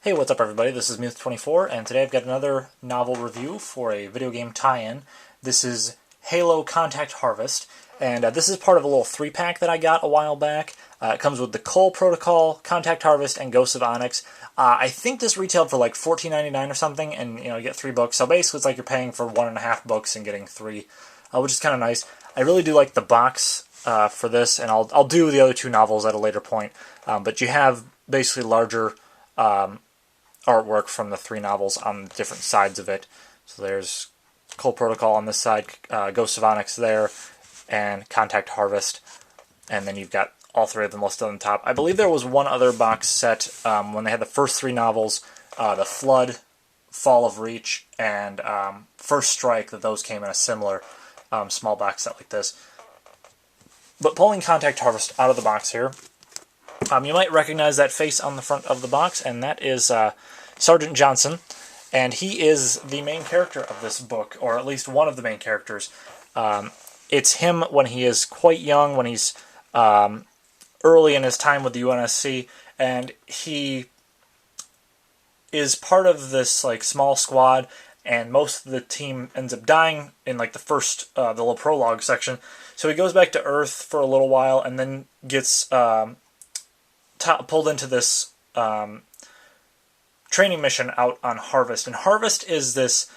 Hey, what's up everybody? This is Muth24, and today I've got another novel review for a video game tie-in. This is Halo Contact Harvest, and this is part of a little 3-pack that I got a while back. It comes with the Cole Protocol, Contact Harvest, and Ghosts of Onyx. I think this retailed for like $14.99 or something, and you get 3 books. So basically it's like you're paying for 1.5 books and getting 3, which is kind of nice. I really do like the box for this, and I'll do the other 2 novels at a later point. But you have basically larger artwork from the 3 novels on different sides of it. So there's Cole Protocol on this side, Ghosts of Onyx there, and Contact Harvest. And then you've got all 3 of them listed on the top. I believe there was one other box set when they had the first 3 novels, the Flood, Fall of Reach, and First Strike, that those came in a similar small box set like this. But pulling Contact Harvest out of the box here, you might recognize that face on the front of the box, and that is Sergeant Johnson, and he is the main character of this book, or at least one of the main characters. It's him when he is quite young, when he's early in his time with the UNSC, and he is part of this like small squad, and most of the team ends up dying in like the first, the little prologue section. So he goes back to Earth for a little while, and then gets pulled into this training mission out on Harvest. And Harvest is this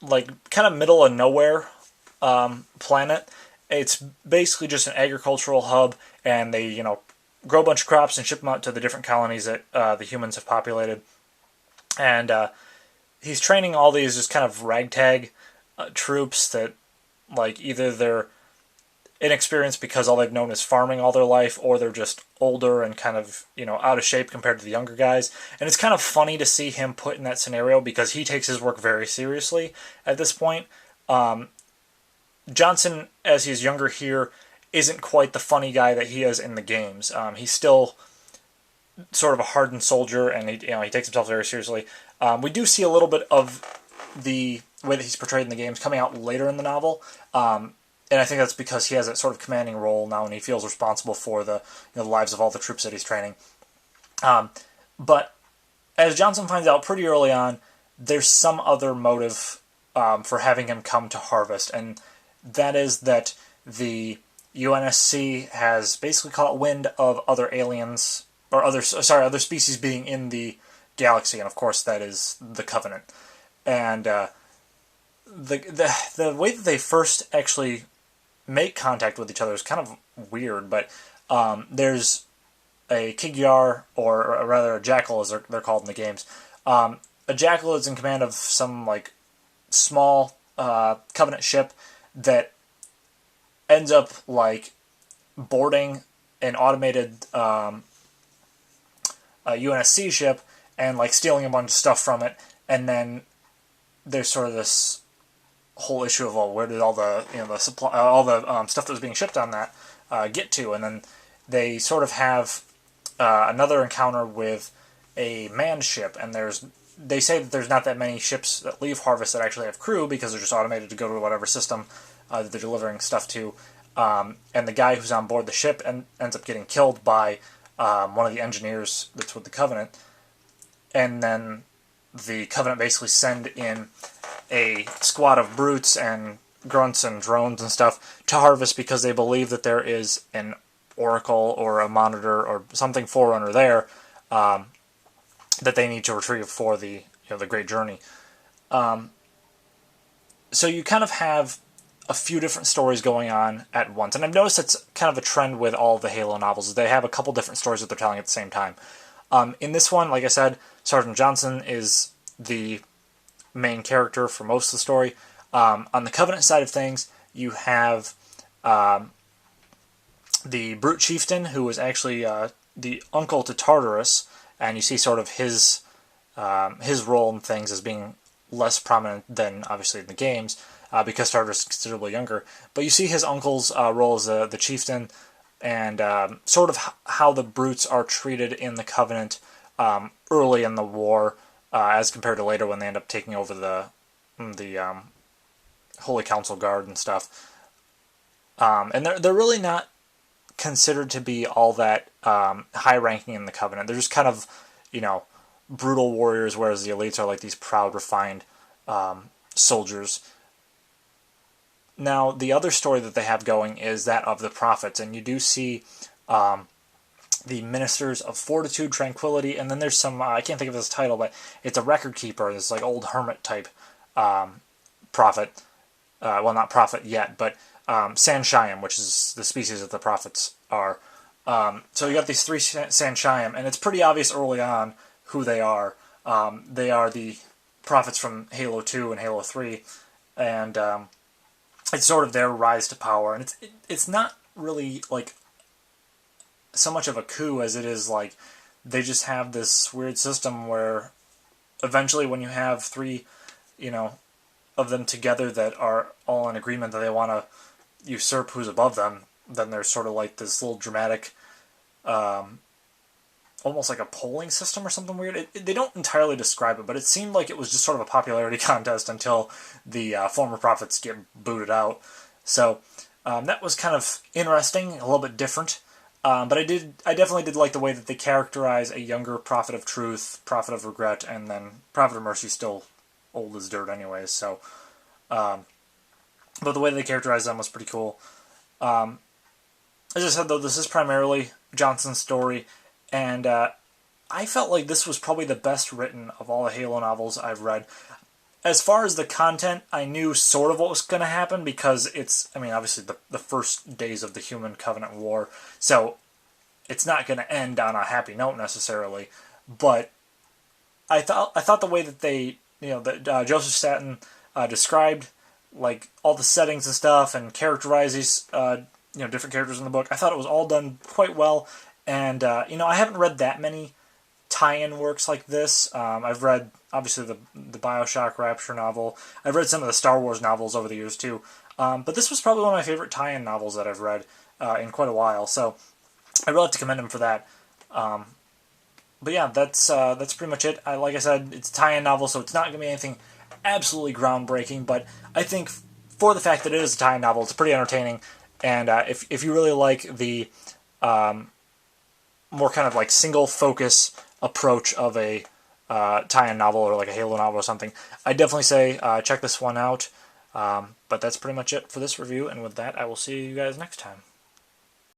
like kind of middle of nowhere planet. It's basically just an agricultural hub, and they grow a bunch of crops and ship them out to the different colonies that the humans have populated. And he's training all these just kind of ragtag troops that like either they're inexperienced because all they've known is farming all their life, or they're just older and kind of out of shape compared to the younger guys. And it's kind of funny to see him put in that scenario because he takes his work very seriously at this point. Johnson, as he's younger here, isn't quite the funny guy that he is in the games. He's still sort of a hardened soldier, and he takes himself very seriously. We do see a little bit of the way that he's portrayed in the games coming out later in the novel. And I think that's because he has that sort of commanding role now, and he feels responsible for the the lives of all the troops that he's training. But as Johnson finds out pretty early on, there's some other motive for having him come to Harvest, and that is that the UNSC has basically caught wind of other aliens, or other species being in the galaxy, and of course that is the Covenant. And the way that they first actually make contact with each other is kind of weird, but there's a Kigyar, or rather a Jackal as they're called in the games. A Jackal is in command of some like small Covenant ship that ends up like boarding an automated UNSC ship and like stealing a bunch of stuff from it, and then there's sort of this whole issue of, well, where did all the the supply, all the stuff that was being shipped on that get to? And then they sort of have another encounter with a manned ship, and they say that there's not that many ships that leave Harvest that actually have crew because they're just automated to go to whatever system that they're delivering stuff to. And the guy who's on board the ship ends up getting killed by one of the engineers that's with the Covenant, and then the Covenant basically send in a squad of brutes and grunts and drones and stuff to Harvest because they believe that there is an oracle or a monitor or something forerunner there that they need to retrieve for the the Great Journey. So you kind of have a few different stories going on at once, and I've noticed it's kind of a trend with all of the Halo novels. They have a couple different stories that they're telling at the same time. In this one, like I said, Sergeant Johnson is the main character for most of the story. On the Covenant side of things, you have the Brute Chieftain, who is actually the uncle to Tartarus, and you see sort of his role in things as being less prominent than obviously in the games, because Tartarus is considerably younger. But you see his uncle's role as the chieftain, and sort of how the Brutes are treated in the Covenant early in the war, as compared to later when they end up taking over the Holy Council Guard and stuff. And they're really not considered to be all that high ranking in the Covenant. They're just kind of brutal warriors, whereas the elites are like these proud, refined soldiers. Now, the other story that they have going is that of the prophets, and you do see the ministers of fortitude, tranquility, and then there's some, I can't think of his title, but it's a record keeper, this like old hermit type prophet. Well, not prophet yet, but Sanshaim, which is the species that the prophets are. So you got these three Sanshaim, and it's pretty obvious early on who they are. They are the prophets from Halo 2 and Halo 3, and it's sort of their rise to power. And it's not really like so much of a coup as it is like they just have this weird system where eventually when you have three, of them together that are all in agreement that they want to usurp who's above them, then there's sort of like this little dramatic, almost like a polling system or something weird. They don't entirely describe it, but it seemed like it was just sort of a popularity contest until the former prophets get booted out. So that was kind of interesting, a little bit different. But I definitely did like the way that they characterize a younger prophet of truth, prophet of regret, and then prophet of mercy, still old as dirt anyways. So, but the way they characterize them was pretty cool. As I said, though, this is primarily Johnson's story, and I felt like this was probably the best written of all the Halo novels I've read. As far as the content, I knew sort of what was going to happen because it's, obviously the first days of the Human Covenant War, so it's not going to end on a happy note necessarily, but I thought the way that they, that Joseph Staten described, like, all the settings and stuff and characterized these, different characters in the book, I thought it was all done quite well, and, I haven't read that many tie-in works like this. I've read, obviously, the Bioshock Rapture novel. I've read some of the Star Wars novels over the years, too. But this was probably one of my favorite tie-in novels that I've read in quite a while, so I really have to commend him for that. But yeah, that's pretty much it. Like I said, it's a tie-in novel, so it's not going to be anything absolutely groundbreaking, but I think for the fact that it is a tie-in novel, it's pretty entertaining, and if you really like the more kind of like single-focus approach of a tie-in novel or like a Halo novel or something, I definitely say check this one out. But that's pretty much it for this review, and with that, I will see you guys next time.